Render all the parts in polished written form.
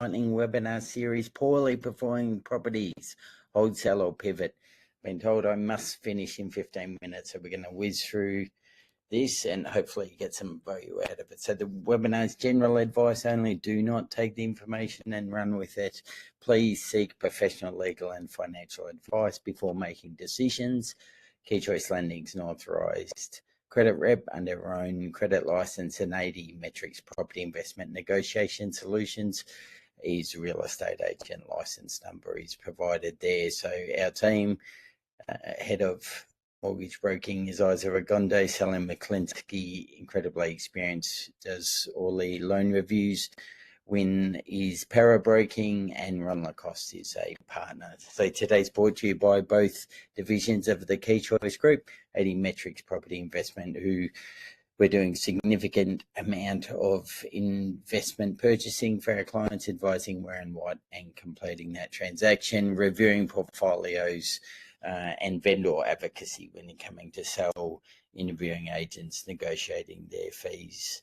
lightning webinar series, poorly performing properties, hold, sell or pivot. Been told I must finish in 15 minutes, so we're going to whiz through this and hopefully get some value out of it. So the webinar is general advice only. Do not take the information and run with it. Please seek professional legal and financial advice before making decisions. Key Choice Lending is an authorised credit rep under our own credit license, and 80 Metrics Property Investment Negotiation Solutions is real estate agent license number is provided there. So our team, head of mortgage broking is Isa Ragondo, Selling McClinsky, incredibly experienced, does all the loan reviews. Win is para broking, and Ron Lacoste is a partner. So today's brought to you by both divisions of the Key Choice Group, 80 Metrics Property Investment, who we're doing significant amount of investment purchasing for our clients, advising where and what, and completing that transaction, reviewing portfolios, and vendor advocacy when you're coming to sell, interviewing agents, negotiating their fees,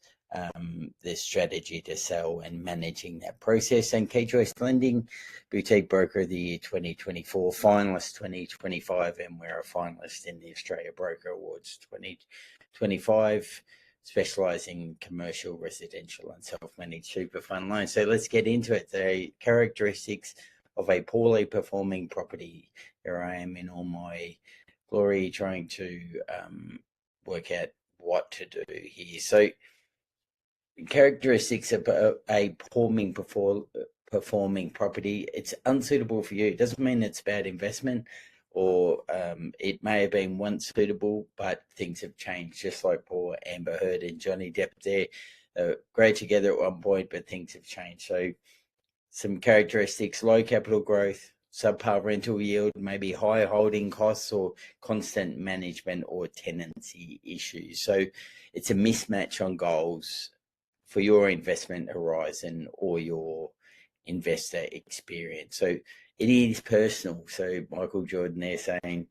their strategy to sell, and managing that process. And Key Choice Lending, Boutique Broker of the Year 2024, finalist 2025, and we're a finalist in the Australia Broker Awards 2025, specialising in commercial, residential and self-managed super fund loans. So let's get into it. The characteristics of a poorly performing property. Here I am in all my glory trying to work out what to do here. So characteristics of a performing property: it's unsuitable for you. It doesn't mean it's bad investment, or it may have been once suitable, but things have changed, just like poor Amber Heard and Johnny Depp there. Great together at one point, but things have changed. So some characteristics: low capital growth, subpar rental yield, maybe high holding costs, or constant management or tenancy issues. So it's a mismatch on goals for your investment horizon or your investor experience. So it is personal. So Michael Jordan there saying,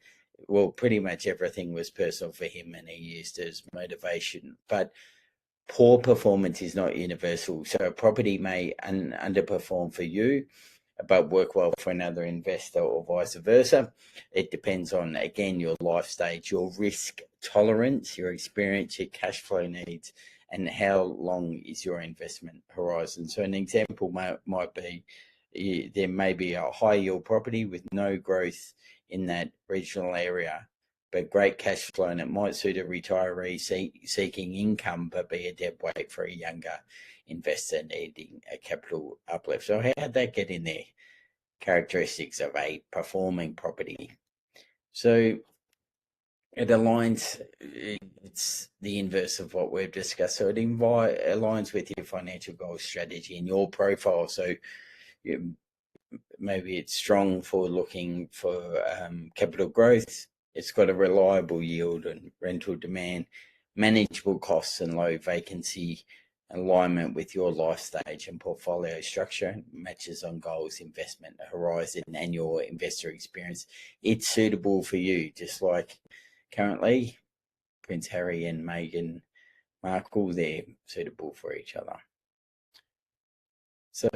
well, pretty much everything was personal for him and he used it as motivation. But poor performance is not universal. So a property may underperform for you, but work well for another investor, or vice versa. It depends on, again, your life stage, your risk tolerance, your experience, your cash flow needs, and how long is your investment horizon. So an example might be, there may be a high yield property with no growth in that regional area, but great cash flow, and it might suit a retiree seeking income, but be a dead weight for a younger investor needing a capital uplift. So how'd that get in there? Characteristics of a performing property. So it aligns, it's the inverse of what we've discussed. So it aligns with your financial goals, strategy, and your profile. So maybe it's strong for looking for capital growth. It's got a reliable yield and rental demand, manageable costs and low vacancy, alignment with your life stage and portfolio structure, matches on goals, investment horizon, and your investor experience. It's suitable for you, just like currently Prince Harry and Meghan Markle, they're suitable for each other. So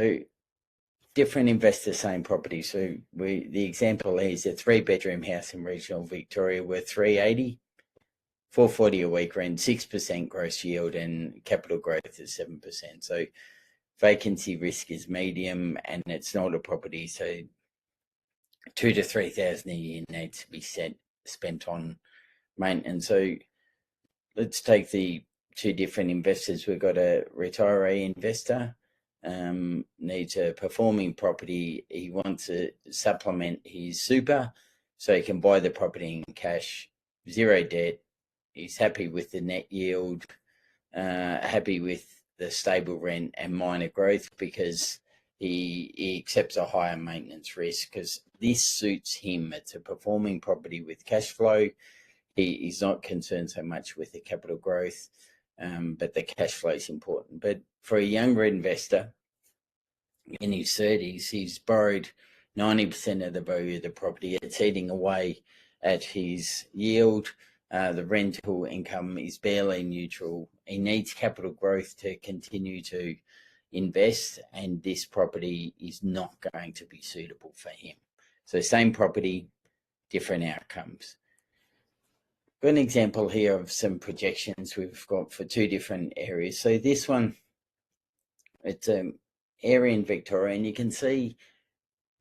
different investors, same property. So the example is a 3-bedroom house in regional Victoria worth $380, $440 a week rent, 6% gross yield, and capital growth is 7%. So vacancy risk is medium, and it's not a property. So $2,000 to $3,000 a year needs to be spent on maintenance. So let's take the two different investors. We've got a retiree investor, needs a performing property. He wants to supplement his super so he can buy the property in cash, zero debt. He's happy with the net yield, happy with the stable rent and minor growth, because he accepts a higher maintenance risk because this suits him. It's a performing property with cash flow. He's not concerned so much with the capital growth, but the cash flow is important. But for a younger investor in his 30s, he's borrowed 90% of the value of the property. It's eating away at his yield. The rental income is barely neutral. He needs capital growth to continue to invest, and this property is not going to be suitable for him. So same property, different outcomes. Got an example here of some projections we've got for two different areas. So this one, it's an area in Victoria, and you can see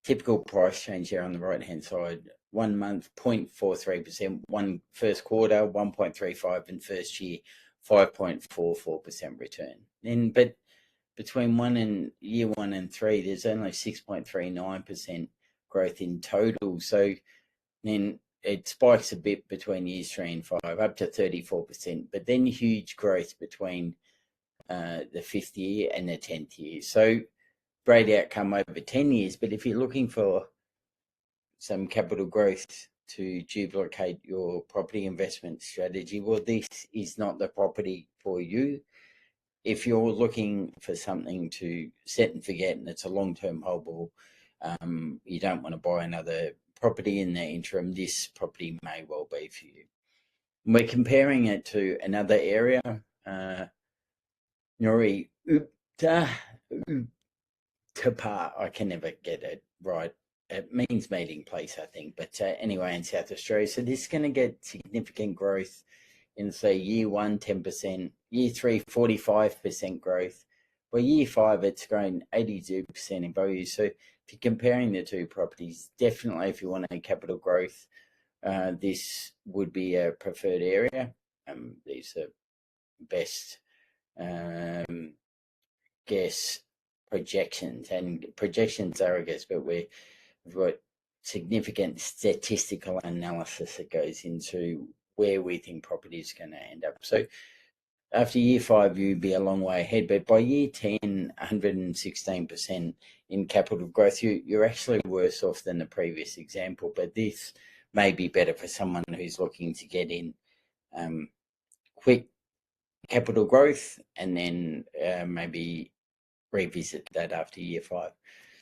typical price change here on the right hand side. 1 month 0.43%, one first quarter 1.35%, and first year 5.44% return. Then but between year 1 and 3 there's only 6.39% growth in total. So then it spikes a bit between years 3 and 5 up to 34%, but then huge growth between the 5th year and the 10th year. So great outcome over 10 years. But if you're looking for some capital growth to duplicate your property investment strategy, well, this is not the property for you. If you're looking for something to set and forget and it's a long-term hold, you don't want to buy another property in the interim, this property may well be for you. We're comparing it to another area, Nori Tapa, I can never get it right. It means meeting place, I think. But anyway, in South Australia. So this is going to get significant growth in, say, year 1, 10%, year 3, 45% growth. Well, year 5, it's grown 82% in value. So if you're comparing the two properties, definitely if you want a capital growth, this would be a preferred area. These are best guess projections, and projections are a guess, but we've got significant statistical analysis that goes into where we think property is going to end up. So after year 5, you'd be a long way ahead, but by year 10, 116% in capital growth, you're actually worse off than the previous example, but this may be better for someone who's looking to get in quick capital growth and then maybe revisit that after year 5.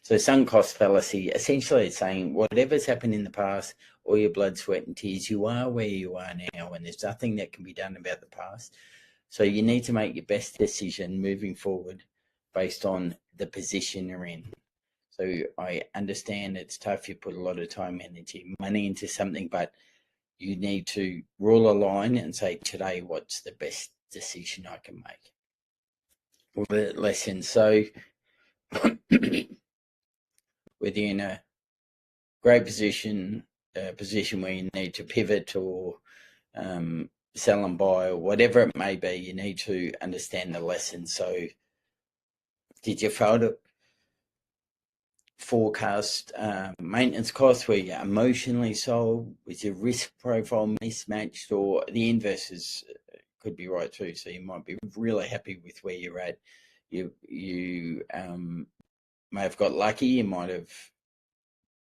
So sunk cost fallacy, essentially it's saying whatever's happened in the past, all your blood, sweat and tears, you are where you are now, and there's nothing that can be done about the past. So you need to make your best decision moving forward based on the position you're in. So I understand it's tough, you put a lot of time, energy, money into something, but you need to rule a line and say, today, what's the best decision I can make? Well, lesson. So whether you're in a great position, a position where you need to pivot or sell and buy or whatever it may be, you need to understand the lesson. So did you fail to forecast maintenance costs where you're emotionally sold? Was your risk profile mismatched? Or the inverse could be right too. So you might be really happy with where you're at. You may have got lucky. You might have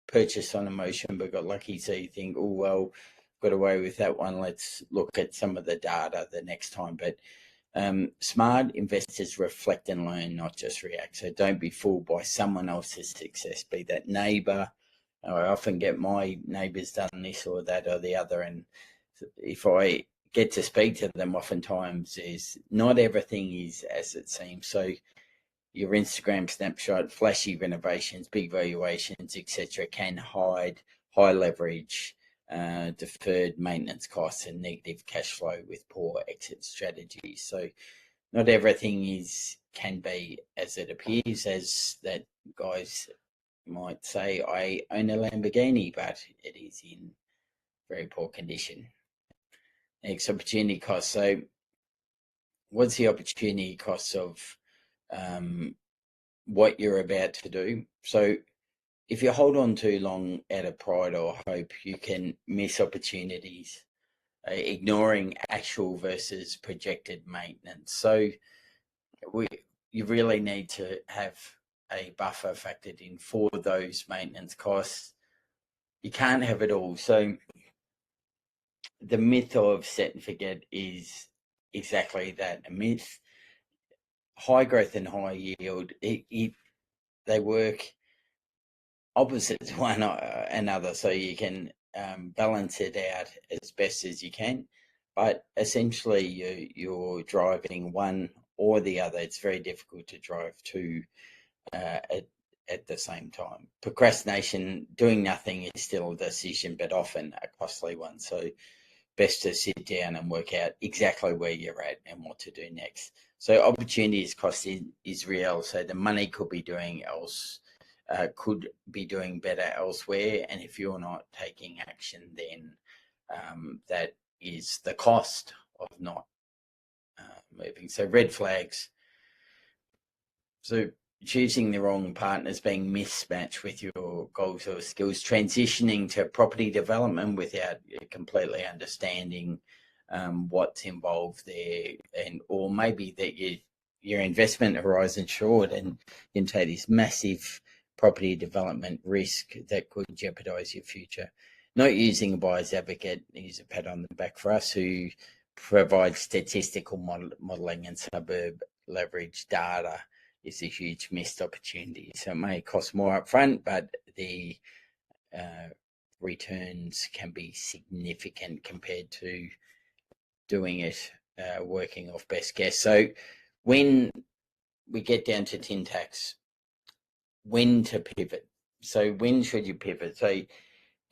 purchased on emotion but got lucky. So you think, oh, well, got away with that one. Let's look at some of the data the next time. But smart investors reflect and learn, not just react. So don't be fooled by someone else's success, be that neighbour. I often get my neighbour's done this or that or the other, and if I get to speak to them, oftentimes is not everything is as it seems. So your Instagram snapshot, flashy renovations, big valuations, etc., can hide high leverage, deferred maintenance costs and negative cash flow with poor exit strategies. So not everything can be as it appears, as that guys might say, I own a Lamborghini, but it is in very poor condition. Next, opportunity cost. So what's the opportunity cost of what you're about to do? So if you hold on too long out of pride or hope, you can miss opportunities, ignoring actual versus projected maintenance. So you really need to have a buffer factored in for those maintenance costs. You can't have it all. So the myth of set and forget is exactly that, a myth. High growth and high yield, they work opposite one another, so you can balance it out as best as you can. But essentially, you're driving one or the other. It's very difficult to drive two at the same time. Procrastination, doing nothing, is still a decision, but often a costly one. So best to sit down and work out exactly where you're at and what to do next. So opportunities cost is real. So the money could be doing else, could be doing better elsewhere. And if you're not taking action, then that is the cost of not moving. So red flags. So choosing the wrong partners, being mismatched with your goals or skills, transitioning to property development without completely understanding what's involved there, and or maybe that your investment horizon short and you can take this massive property development risk that could jeopardize your future. Not using a buyer's advocate, use a pat on the back for us, who provide statistical modeling and suburb leverage data, is a huge missed opportunity. So it may cost more upfront, but the returns can be significant compared to doing it working off best guess. So when we get down to tin tax, when to pivot. So when should you pivot? So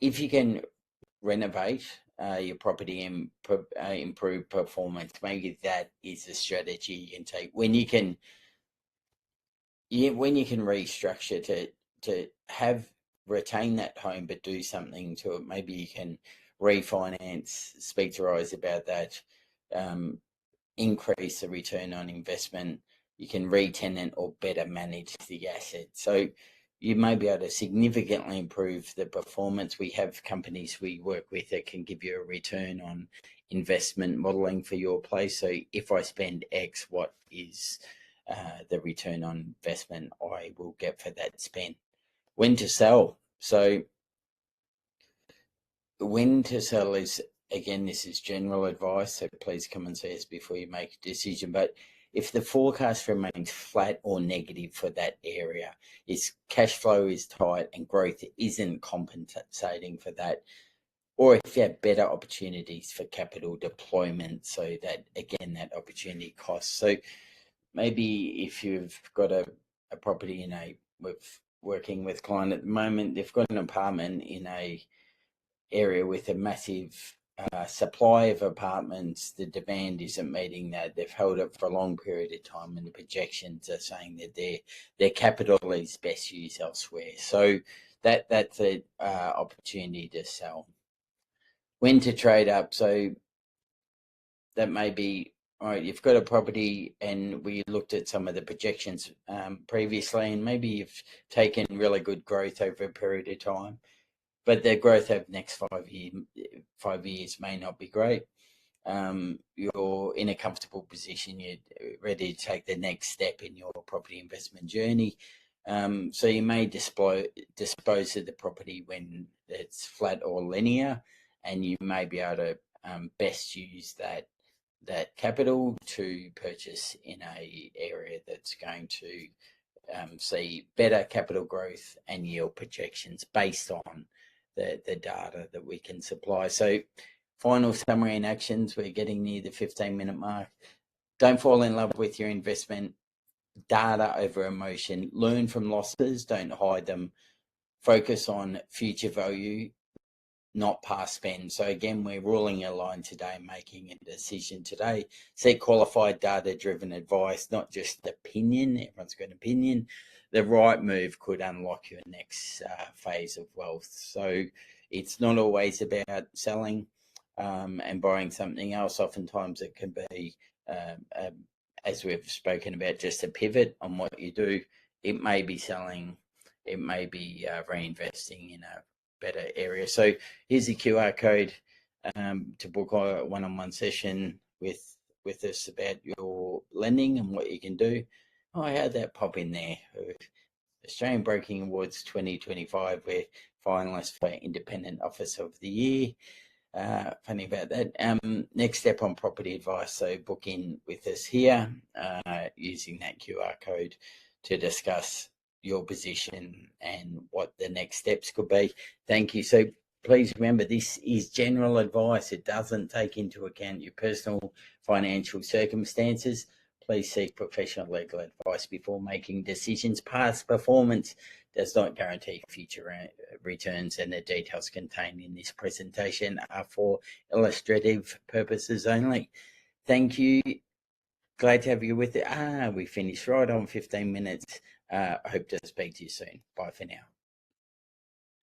if you can renovate your property and improve performance, maybe that is a strategy you can take. When you can restructure to have retain that home but do something to it, maybe you can refinance, speak to Rise about that, increase the return on investment, you can re-tenant or better manage the asset. So you may be able to significantly improve the performance. We have companies we work with that can give you a return on investment modeling for your place. So if I spend X, what is the return on investment I will get for that spend? When to sell. So when to sell is, again, this is general advice, so please come and see us before you make a decision. But if the forecast remains flat or negative for that area, its cash flow is tight and growth isn't compensating for that, or if you have better opportunities for capital deployment, so that, again, that opportunity cost. So maybe if you've got a property with working with client at the moment, they've got an apartment in a area with a massive supply of apartments, the demand isn't meeting that. They've held it for a long period of time, and the projections are saying that their capital is best used elsewhere. So that's an opportunity to sell. When to trade up. So that may be, all right, you've got a property and we looked at some of the projections previously, and maybe you've taken really good growth over a period of time, but the growth over the next 5 years may not be great. You're in a comfortable position, you're ready to take the next step in your property investment journey. So you may dispose of the property when it's flat or linear, and you may be able to best use that capital to purchase in a area that's going to see better capital growth and yield projections based on the data that we can supply. So final summary and actions, we're getting near the 15-minute mark. Don't fall in love with your investment. Data over emotion. Learn from losses, don't hide them. Focus on future value, not past spend. So again, we're ruling a line today, making a decision today. Seek qualified data-driven advice, not just opinion. Everyone's got an opinion. The right move could unlock your next phase of wealth. So it's not always about selling and buying something else. Oftentimes it can be, as we've spoken about, just a pivot on what you do. It may be selling, it may be reinvesting in a better area. So here's the QR code to book a one-on-one session with us about your lending and what you can do. Oh, I had that pop in there. Australian Broking Awards 2025, we're finalists for Independent Office of the Year. Funny about that. Next step on property advice. So book in with us here using that QR code to discuss your position and what the next steps could be. Thank you. So please remember, this is general advice. It doesn't take into account your personal financial circumstances. Please seek professional legal advice before making decisions. Past performance does not guarantee future returns, and the details contained in this presentation are for illustrative purposes only. Thank you. Glad to have you with it. We finished right on 15 minutes. I hope to speak to you soon. Bye for now.